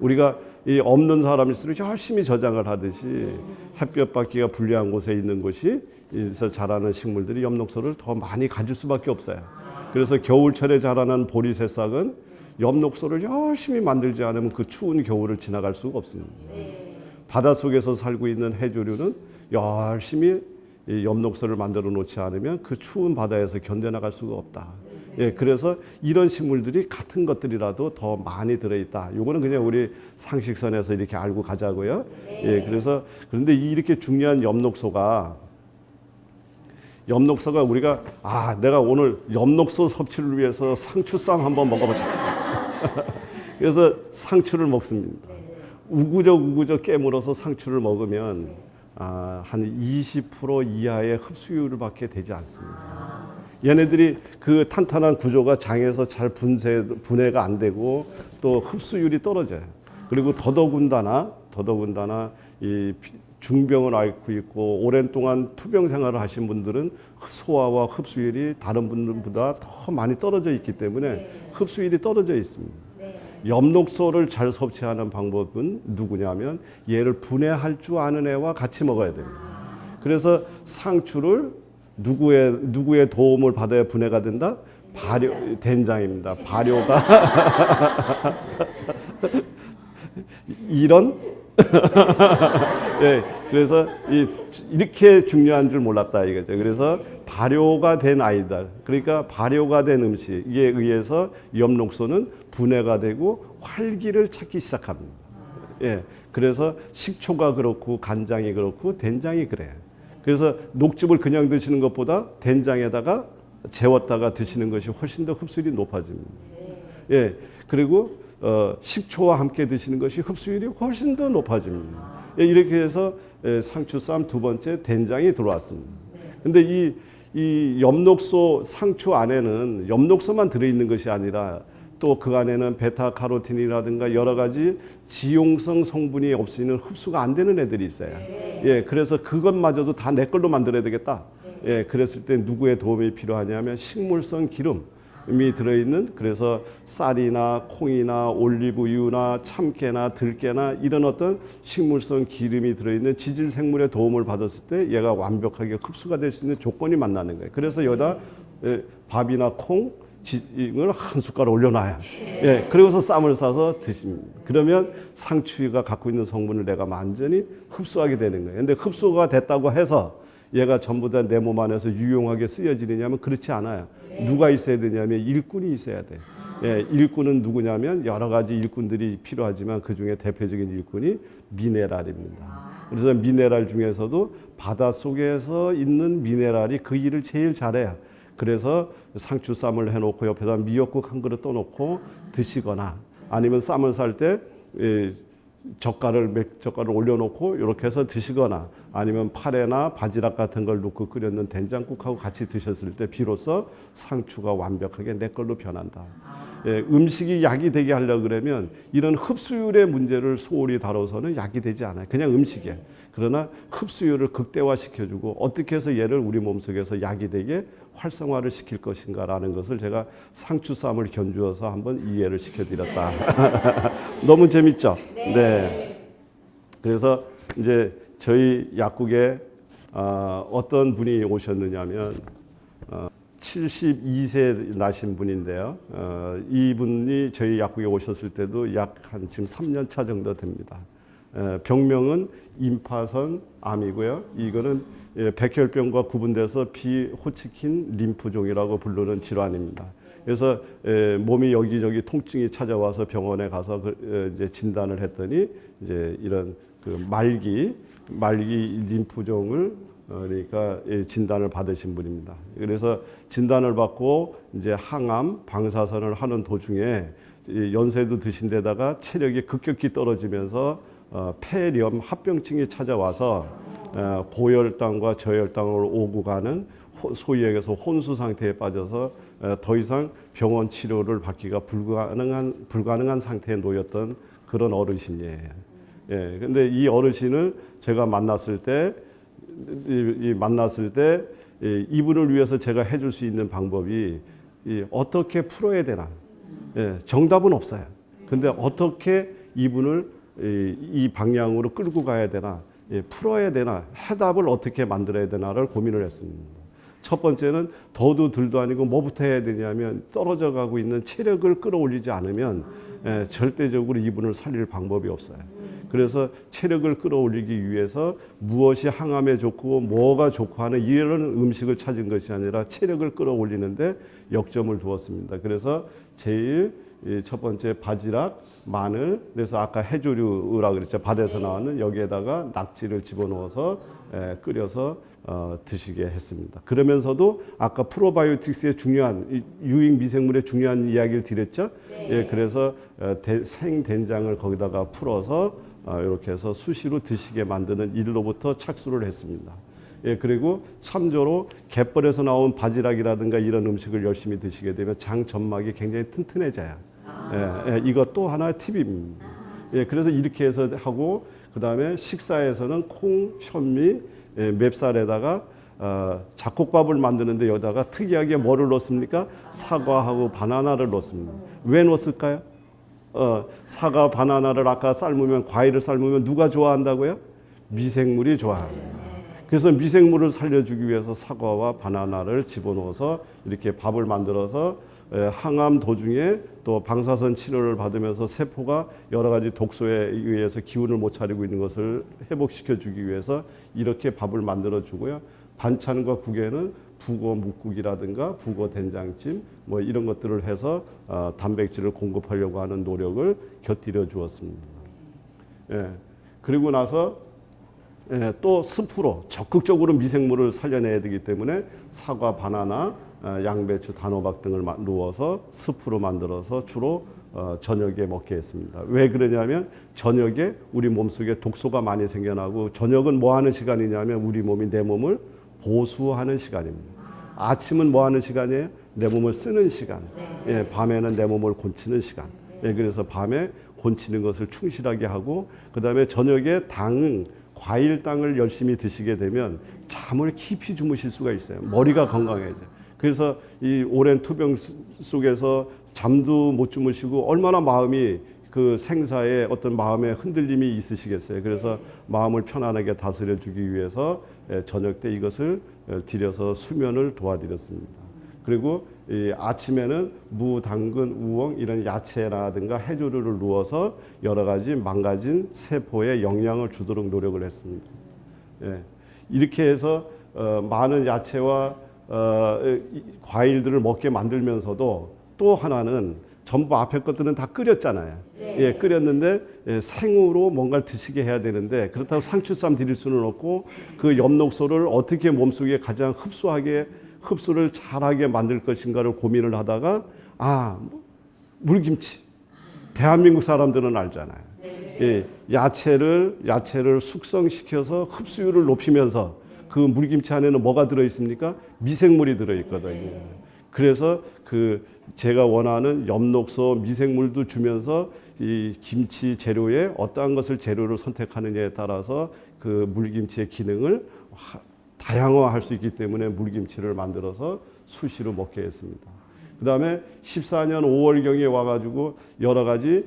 우리가 없는 사람일수록 열심히 저장을 하듯이 햇볕 받기가 불리한 곳에 있는 곳에서 자라는 식물들이 엽록소를 더 많이 가질 수밖에 없어요. 그래서 겨울철에 자라는 보리 새싹은 엽록소를 열심히 만들지 않으면 그 추운 겨울을 지나갈 수가 없습니다. 바닷속에서 살고 있는 해조류는 열심히 엽록소를 만들어 놓지 않으면 그 추운 바다에서 견뎌나갈 수가 없다. 그래서 이런 식물들이 같은 것들이라도 더 많이 들어있다. 이거는 그냥 우리 상식선에서 이렇게 알고 가자고요. 그런데 이렇게 중요한 엽록소가 우리가 내가 오늘 엽록소 섭취를 위해서 상추쌈 한번 먹어보자. 그래서 상추를 먹습니다. 우구적 깨물어서 상추를 먹으면 한 20% 이하의 흡수율밖에 되지 않습니다. 얘네들이 그 탄탄한 구조가 장에서 잘 분해가 안 되고 또 흡수율이 떨어져요. 그리고 더더군다나 이 중병을 앓고 있고 오랜 동안 투병 생활을 하신 분들은 소화와 흡수율이 다른 분들보다 더 많이 떨어져 있기 때문에 흡수율이 떨어져 있습니다. 엽록소를 잘 섭취하는 방법은 누구냐면 얘를 분해할 줄 아는 애와 같이 먹어야 됩니다. 그래서 상추를 누구의 도움을 받아야 분해가 된다? 된장입니다. 발효가 이런 예, 그래서 이렇게 중요한 줄 몰랐다 이거죠. 그래서 발효가 된 아이들, 그러니까 발효가 된 음식에 의해서 엽록소는 분해가 되고 활기를 찾기 시작합니다. 예, 그래서 식초가 그렇고 간장이 그렇고 된장이 그래요. 그래서 녹즙을 그냥 드시는 것보다 된장에다가 재웠다가 드시는 것이 훨씬 더 흡수율이 높아집니다. 예, 그리고 식초와 함께 드시는 것이 흡수율이 훨씬 더 높아집니다. 예, 이렇게 해서 상추쌈 두 번째 된장이 들어왔습니다. 근데 이 엽록소 상추 안에는 엽록소만 들어있는 것이 아니라 또 그 안에는 베타카로틴이라든가 여러 가지 지용성 성분이 없이는 흡수가 안 되는 애들이 있어요. 예, 그래서 그것마저도 다 내 걸로 만들어야 되겠다. 예, 그랬을 때 누구의 도움이 필요하냐면 식물성 기름이 들어있는, 그래서 쌀이나 콩이나 올리브유나 참깨나 들깨나 이런 어떤 식물성 기름이 들어있는 지질 생물의 도움을 받았을 때 얘가 완벽하게 흡수가 될 수 있는 조건이 만나는 거예요. 그래서 여기다 밥이나 콩 이걸 한 숟갈 올려놔요. 예, 그리고서 쌈을 싸서 드십니다. 그러면 상추가 갖고 있는 성분을 내가 완전히 흡수하게 되는 거예요. 근데 흡수가 됐다고 해서 얘가 전부 다 내 몸 안에서 유용하게 쓰여지느냐면 그렇지 않아요. 누가 있어야 되냐면 일꾼이 있어야 돼. 예, 일꾼은 누구냐면 여러 가지 일꾼들이 필요하지만 그 중에 대표적인 일꾼이 미네랄입니다. 그래서 미네랄 중에서도 바닷속에서 있는 미네랄이 그 일을 제일 잘해요. 그래서 상추쌈을 해놓고 옆에다 미역국 한 그릇 떠놓고 드시거나 아니면 쌈을 쌀 때 젓갈을 올려놓고 이렇게 해서 드시거나 아니면 파래나 바지락 같은 걸 넣고 끓였는 된장국하고 같이 드셨을 때 비로소 상추가 완벽하게 내 걸로 변한다. 예, 음식이 약이 되게 하려고 그러면 이런 흡수율의 문제를 소홀히 다뤄서는 약이 되지 않아요. 그냥 음식이에요. 그러나 흡수율을 극대화시켜주고 어떻게 해서 얘를 우리 몸속에서 약이 되게 활성화를 시킬 것인가라는 것을 제가 상추쌈을 견주어서 한번 이해를 시켜드렸다. 너무 재밌죠? 네. 그래서 이제 저희 약국에 어떤 분이 오셨느냐면 72세 나신 분인데요. 이분이 저희 약국에 오셨을 때도 약 한 지금 3년 차 정도 됩니다. 병명은 임파선 암이고요. 이거는 백혈병과 구분돼서 비호치킨 림프종이라고 부르는 질환입니다. 그래서 몸이 여기저기 통증이 찾아와서 병원에 가서 이제 진단을 했더니 이제 이런 그 말기 림프종을 그러니까 진단을 받으신 분입니다. 그래서 진단을 받고 이제 항암, 방사선을 하는 도중에 연세도 드신 데다가 체력이 급격히 떨어지면서 폐렴, 합병증이 찾아와서 고혈당과 저혈당으로 오고 가는 소위 얘기해서 혼수 상태에 빠져서 더 이상 병원 치료를 받기가 불가능한 상태에 놓였던 그런 어르신이에요. 예, 근데 이 어르신을 제가 만났을 때 이분을 위해서 제가 해줄 수 있는 방법이 어떻게 풀어야 되나. 예, 정답은 없어요. 근데 어떻게 이분을 이 방향으로 끌고 가야 되나, 풀어야 되나, 해답을 어떻게 만들어야 되나를 고민을 했습니다. 첫 번째는 더도 덜도 아니고 뭐부터 해야 되냐면 떨어져 가고 있는 체력을 끌어올리지 않으면 절대적으로 이분을 살릴 방법이 없어요. 그래서 체력을 끌어올리기 위해서 무엇이 항암에 좋고 뭐가 좋고 하는 이런 음식을 찾은 것이 아니라 체력을 끌어올리는데 역점을 두었습니다. 그래서 제일 첫 번째 바지락, 마늘, 그래서 아까 해조류라 그랬죠. 밭에서 나왔는 여기에다가 낙지를 집어넣어서 끓여서 드시게 했습니다. 그러면서도 아까 프로바이오틱스의 중요한 유익 미생물의 중요한 이야기를 드렸죠. 네. 예, 그래서 생된장을 거기다가 풀어서 이렇게 해서 수시로 드시게 만드는 일로부터 착수를 했습니다. 예, 그리고 참조로 갯벌에서 나온 바지락이라든가 이런 음식을 열심히 드시게 되면 장 점막이 굉장히 튼튼해져요. 예, 이것 또 하나의 팁입니다. 예, 그래서 이렇게 해서 하고 그 다음에 식사에서는 콩, 현미, 맵쌀에다가 잡곡밥을 만드는데 여기다가 특이하게 뭐를 넣습니까? 사과하고 바나나를 넣습니다. 왜 넣었을까요? 사과, 바나나를 아까 삶으면 과일을 삶으면 누가 좋아한다고요? 미생물이 좋아합니다. 그래서 미생물을 살려주기 위해서 사과와 바나나를 집어넣어서 이렇게 밥을 만들어서 항암 도중에 또 방사선 치료를 받으면서 세포가 여러 가지 독소에 의해서 기운을 못 차리고 있는 것을 회복시켜 주기 위해서 이렇게 밥을 만들어 주고요. 반찬과 국에는 북어 묵국이라든가 북어 된장찜 뭐 이런 것들을 해서 단백질을 공급하려고 하는 노력을 곁들여 주었습니다. 예. 그리고 나서 또 습으로 적극적으로 미생물을 살려내야 되기 때문에 사과, 바나나, 양배추, 단호박 등을 누워서 습으로 만들어서 주로 저녁에 먹게 했습니다. 왜 그러냐면 저녁에 우리 몸속에 독소가 많이 생겨나고 저녁은 뭐 하는 시간이냐면 우리 몸이 내 몸을 보수하는 시간입니다. 아침은 뭐 하는 시간이에요? 내 몸을 쓰는 시간. 예, 밤에는 내 몸을 곤치는 시간. 예, 그래서 밤에 곤치는 것을 충실하게 하고 그다음에 저녁에 과일당을 열심히 드시게 되면 잠을 깊이 주무실 수가 있어요. 머리가 건강해져요. 그래서 이 오랜 투병 속에서 잠도 못 주무시고 얼마나 마음이 그 생사에 어떤 마음의 흔들림이 있으시겠어요. 그래서 마음을 편안하게 다스려 주기 위해서 저녁 때 이것을 드려서 수면을 도와드렸습니다. 그리고 이 아침에는 무, 당근, 우엉 이런 야채라든가 해조류를 누워서 여러 가지 망가진 세포에 영양을 주도록 노력을 했습니다. 예. 이렇게 해서 많은 야채와 과일들을 먹게 만들면서도 또 하나는 전부 앞에 것들은 다 끓였잖아요. 네. 예, 끓였는데 생으로 뭔가를 드시게 해야 되는데 그렇다고 상추쌈 드릴 수는 없고 그 엽록소를 어떻게 몸속에 가장 흡수를 잘하게 만들 것인가를 고민을 하다가 물김치. 대한민국 사람들은 알잖아요. 예, 야채를 숙성시켜서 흡수율을 높이면서 그 물김치 안에는 뭐가 들어 있습니까? 미생물이 들어 있거든요. 그래서 제가 원하는 엽록소 미생물도 주면서 이 김치 재료에 어떠한 것을 재료를 선택하느냐에 따라서 그 물김치의 기능을 다양화할 수 있기 때문에 물김치를 만들어서 수시로 먹게 했습니다. 그 다음에 14년 5월경에 와가지고 여러 가지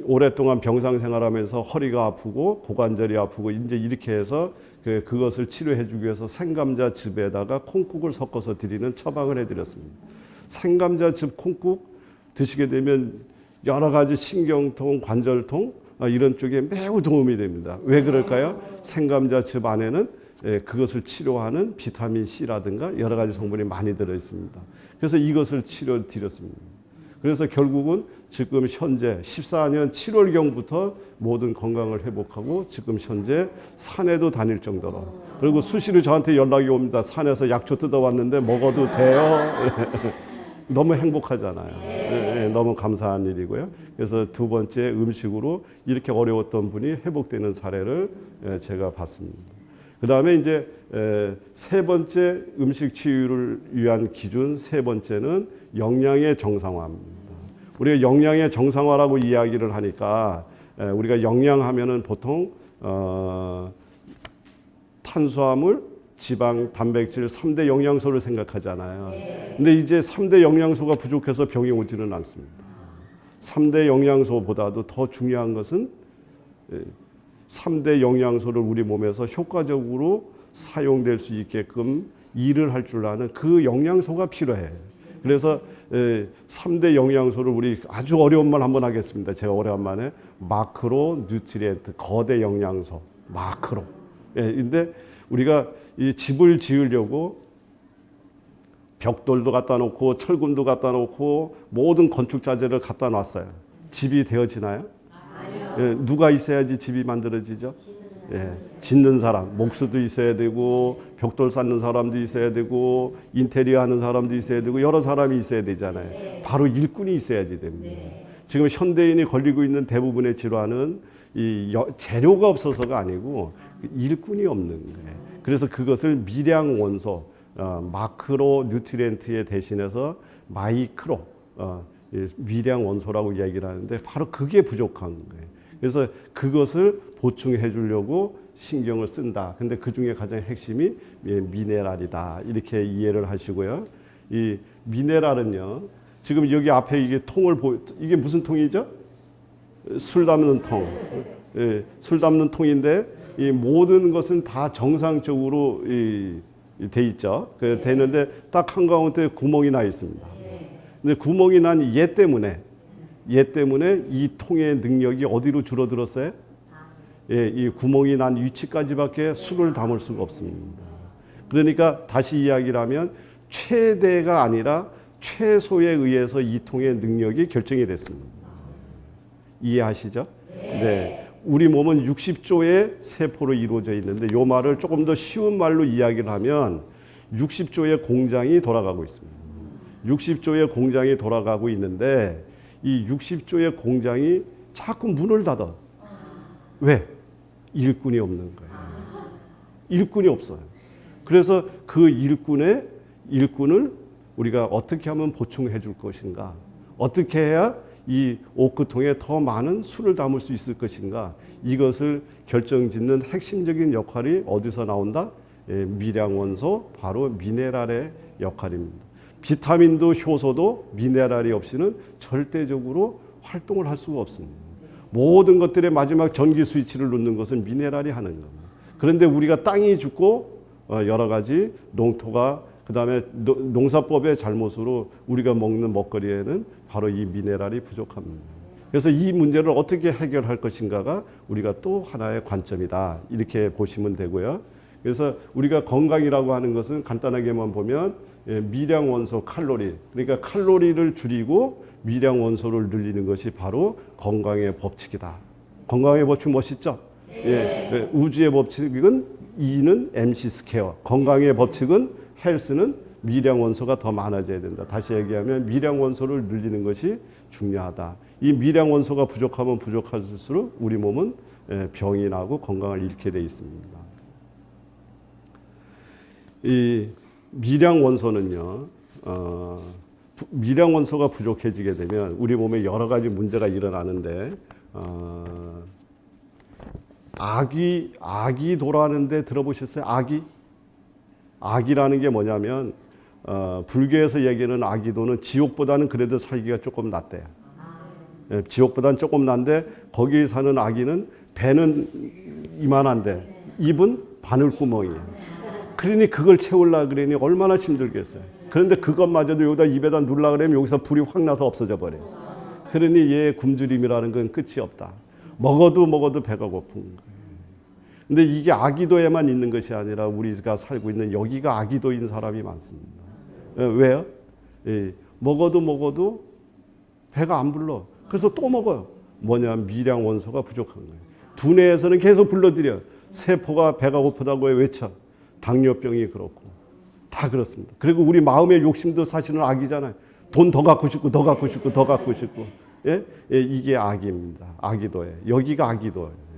오랫동안 병상 생활하면서 허리가 아프고 고관절이 아프고 이제 이렇게 해서 그것을 치료해주기 위해서 생감자즙에다가 콩국을 섞어서 드리는 처방을 해드렸습니다. 생감자즙 콩국 드시게 되면 여러 가지 신경통, 관절통 이런 쪽에 매우 도움이 됩니다. 왜 그럴까요? 생감자즙 안에는 그것을 치료하는 비타민 C라든가 여러 가지 성분이 많이 들어 있습니다. 그래서 이것을 치료 드렸습니다. 그래서 결국은 지금 현재 14년 7월경부터 모든 건강을 회복하고 지금 현재 산에도 다닐 정도로 그리고 수시로 저한테 연락이 옵니다. 산에서 약초 뜯어왔는데 먹어도 돼요? 너무 행복하잖아요. 너무 감사한 일이고요. 그래서 두 번째 음식으로 이렇게 어려웠던 분이 회복되는 사례를 제가 봤습니다. 그 다음에 이제 세 번째 음식 치유를 위한 기준 세 번째는 영양의 정상화입니다. 우리가 영양의 정상화라고 이야기를 하니까 우리가 영양하면은 보통 탄수화물, 지방, 단백질 3대 영양소를 생각하잖아요. 근데 이제 3대 영양소가 부족해서 병이 오지는 않습니다. 3대 영양소보다도 더 중요한 것은 3대 영양소를 우리 몸에서 효과적으로 사용될 수 있게끔 일을 할 줄 아는 그 영양소가 필요해요. 그래서 3대 영양소를 우리 아주 어려운 말 한번 하겠습니다. 제가 오래간만에 마크로 뉴트리엔트, 거대 영양소, 마크로. 근데 우리가 이 집을 지으려고 벽돌도 갖다 놓고 철근도 갖다 놓고 모든 건축 자재를 갖다 놨어요. 집이 되어지나요? 아니요. 누가 있어야지 집이 만들어지죠? 짓는 사람, 목수도 있어야 되고 벽돌 쌓는 사람도 있어야 되고 인테리어 하는 사람도 있어야 되고 여러 사람이 있어야 되잖아요. 바로 일꾼이 있어야지 됩니다. 지금 현대인이 걸리고 있는 대부분의 질환은 이 재료가 없어서가 아니고 일꾼이 없는 거예요. 그래서 그것을 미량 원소, 마크로 뉴트리엔트에 대신해서 마이크로 미량 원소라고 이야기를 하는데 바로 그게 부족한 거예요. 그래서 그것을 보충해 주려고 신경을 쓴다. 근데 그 중에 가장 핵심이 미네랄이다. 이렇게 이해를 하시고요. 이 미네랄은요. 지금 여기 앞에 이게 이게 무슨 통이죠? 술 담는 통. 술 담는 통인데 이 모든 것은 다 정상적으로 돼 있죠. 그 되는데 딱 한가운데 구멍이 나 있습니다. 근데 구멍이 난 얘 때문에 이 통의 능력이 어디로 줄어들었어요? 예, 이 구멍이 난 위치까지밖에 술을 담을 수가 없습니다. 그러니까 다시 이야기를 하면 최대가 아니라 최소에 의해서 이 통의 능력이 결정이 됐습니다. 이해하시죠? 네. 우리 몸은 60조의 세포로 이루어져 있는데 이 말을 조금 더 쉬운 말로 이야기를 하면 60조의 공장이 돌아가고 있습니다. 60조의 공장이 돌아가고 있는데 이 60조의 공장이 자꾸 문을 닫아. 왜? 일꾼이 없는 거예요. 일꾼이 없어요. 그래서 그 일꾼을 우리가 어떻게 하면 보충해 줄 것인가? 어떻게 해야 이 오크통에 더 많은 술을 담을 수 있을 것인가? 이것을 결정짓는 핵심적인 역할이 어디서 나온다? 미량원소, 바로 미네랄의 역할입니다. 비타민도 효소도 미네랄이 없이는 절대적으로 활동을 할 수가 없습니다. 모든 것들의 마지막 전기 스위치를 놓는 것은 미네랄이 하는 겁니다. 그런데 우리가 땅이 죽고 여러 가지 농토가 그다음에 농사법의 잘못으로 우리가 먹는 먹거리에는 바로 이 미네랄이 부족합니다. 그래서 이 문제를 어떻게 해결할 것인가가 우리가 또 하나의 관점이다. 이렇게 보시면 되고요. 그래서 우리가 건강이라고 하는 것은 간단하게만 보면 미량 원소 칼로리, 그러니까 칼로리를 줄이고 미량 원소를 늘리는 것이 바로 건강의 법칙이다. 건강의 법칙 멋있죠? 예, 우주의 법칙은 E는 MC 스퀘어, 건강의 법칙은 헬스는 미량 원소가 더 많아져야 된다. 다시 얘기하면 미량 원소를 늘리는 것이 중요하다. 이 미량 원소가 부족하면 부족할수록 우리 몸은 병이 나고 건강을 잃게 돼 있습니다. 이 미량 원소는요, 미량 원소가 부족해지게 되면 우리 몸에 여러 가지 문제가 일어나는데, 악이 돌아가는데 들어보셨어요? 악이라는 게 뭐냐면, 불교에서 얘기하는 악이도는 지옥보다는 그래도 살기가 조금 낫대요. 지옥보다는 조금 난데, 거기 사는 악이는 배는 이만한데, 입은 바늘구멍이에요. 그러니 그걸 채우려고 그러니 얼마나 힘들겠어요. 그런데 그것마저도 여기다 입에다 누르려고 그러면 여기서 불이 확 나서 없어져 버려요. 그러니 얘의 굶주림이라는 건 끝이 없다. 먹어도 배가 고픈 거예요. 근데 이게 아기도에만 있는 것이 아니라 우리가 살고 있는 여기가 아기도인 사람이 많습니다. 왜요? 먹어도 배가 안 불러. 그래서 또 먹어요. 뭐냐, 미량 원소가 부족한 거예요. 두뇌에서는 계속 불러들여. 세포가 배가 고프다고 외쳐. 당뇨병이 그렇고 다 그렇습니다. 그리고 우리 마음의 욕심도 사실은 악이잖아요. 돈 더 갖고 싶고 더 갖고 싶고 더 갖고 싶고. 예? 이게 악입니다. 악이도예요. 여기가 악이도예요.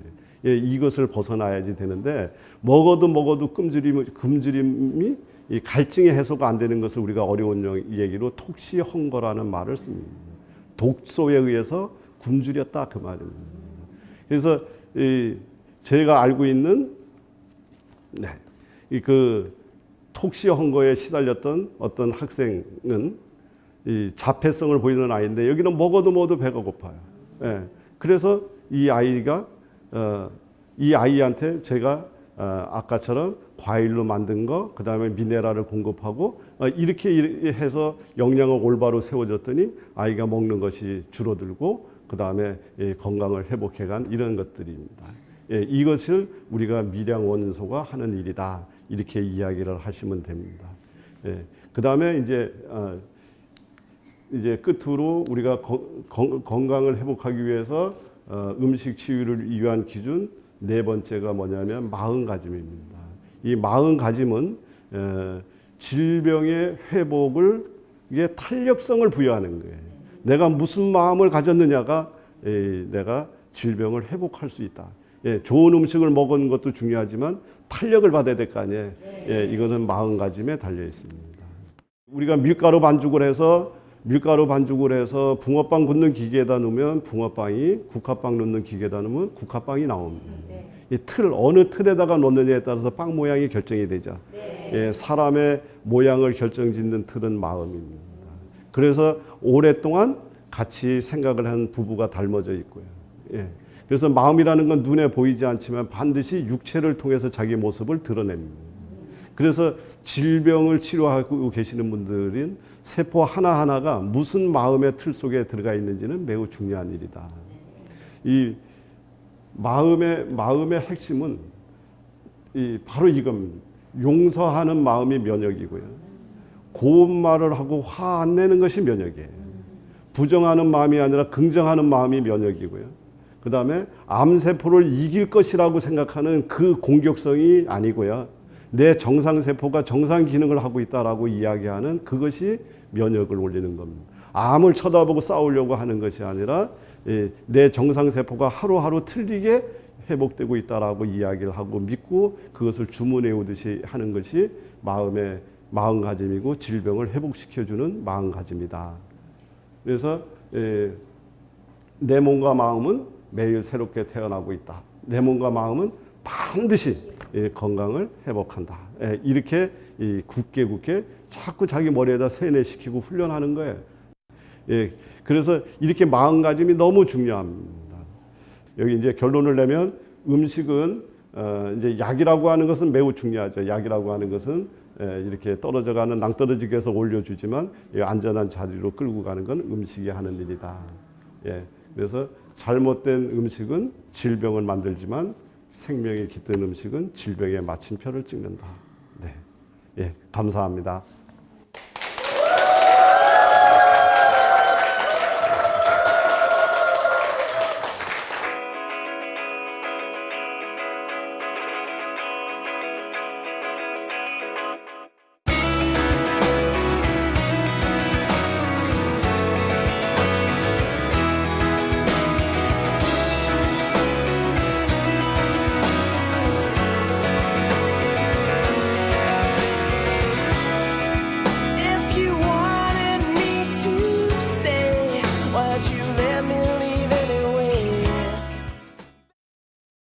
예, 이것을 벗어나야지 되는데 먹어도 굶주림이 이 갈증의 해소가 안 되는 것을 우리가 어려운 얘기로 톡시헝거라는 말을 씁니다. 독소에 의해서 굶주렸다 그 말입니다. 그래서 제가 알고 있는 그 톡시헝거에 시달렸던 어떤 학생은 이 자폐성을 보이는 아이인데 여기는 먹어도 배가 고파요. 예. 그래서 이 아이한테 제가 아까처럼 과일로 만든 거, 그 다음에 미네랄을 공급하고 이렇게 해서 영양을 올바로 세워줬더니 아이가 먹는 것이 줄어들고 그 다음에 건강을 회복해간 이런 것들입니다. 예, 이것을 우리가 미량 원소가 하는 일이다. 이렇게 이야기를 하시면 됩니다. 예, 그 다음에 이제 끝으로 우리가 건강을 회복하기 위해서 음식 치유를 위한 기준 네 번째가 뭐냐면 마음가짐입니다. 이 마음가짐은 질병의 회복을 이게 탄력성을 부여하는 거예요. 내가 무슨 마음을 가졌느냐가 내가 질병을 회복할 수 있다. 예, 좋은 음식을 먹은 것도 중요하지만 탄력을 받아야 될 거 아니에요. 예, 이거는 마음가짐에 달려 있습니다. 우리가 밀가루 반죽을 해서 붕어빵 굽는 기계에다 넣으면 붕어빵이, 국화빵 넣는 기계에다 넣으면 국화빵이 나옵니다. 이 어느 틀에다가 넣느냐에 따라서 빵 모양이 결정이 되죠. 예, 사람의 모양을 결정짓는 틀은 마음입니다. 그래서 오랫동안 같이 생각을 한 부부가 닮아져 있고요. 예. 그래서 마음이라는 건 눈에 보이지 않지만 반드시 육체를 통해서 자기 모습을 드러냅니다. 그래서 질병을 치료하고 계시는 분들은 세포 하나하나가 무슨 마음의 틀 속에 들어가 있는지는 매우 중요한 일이다. 이 마음의 핵심은 바로 이겁니다. 용서하는 마음이 면역이고요. 고운 말을 하고 화 안 내는 것이 면역이에요. 부정하는 마음이 아니라 긍정하는 마음이 면역이고요. 그 다음에 암세포를 이길 것이라고 생각하는 그 공격성이 아니고요. 내 정상세포가 정상 기능을 하고 있다라고 이야기하는 그것이 면역을 올리는 겁니다. 암을 쳐다보고 싸우려고 하는 것이 아니라 내 정상세포가 하루하루 틀리게 회복되고 있다라고 이야기를 하고 믿고 그것을 주문해 오듯이 하는 것이 마음의 마음가짐이고 질병을 회복시켜주는 마음가짐이다. 그래서 내 몸과 마음은 매일 새롭게 태어나고 있다. 내 몸과 마음은 반드시 건강을 회복한다. 이렇게 굳게 자꾸 자기 머리에다 세뇌시키고 훈련하는 거예요. 그래서 이렇게 마음가짐이 너무 중요합니다. 여기 이제 결론을 내면 음식은 이제 약이라고 하는 것은 매우 중요하죠. 약이라고 하는 것은 이렇게 떨어져가는 낭떠러지기 위해서 올려주지만 안전한 자리로 끌고 가는 건 음식이 하는 일이다. 그래서 잘못된 음식은 질병을 만들지만 생명이 깃든 음식은 질병의 마침표를 찍는다. 네, 감사합니다.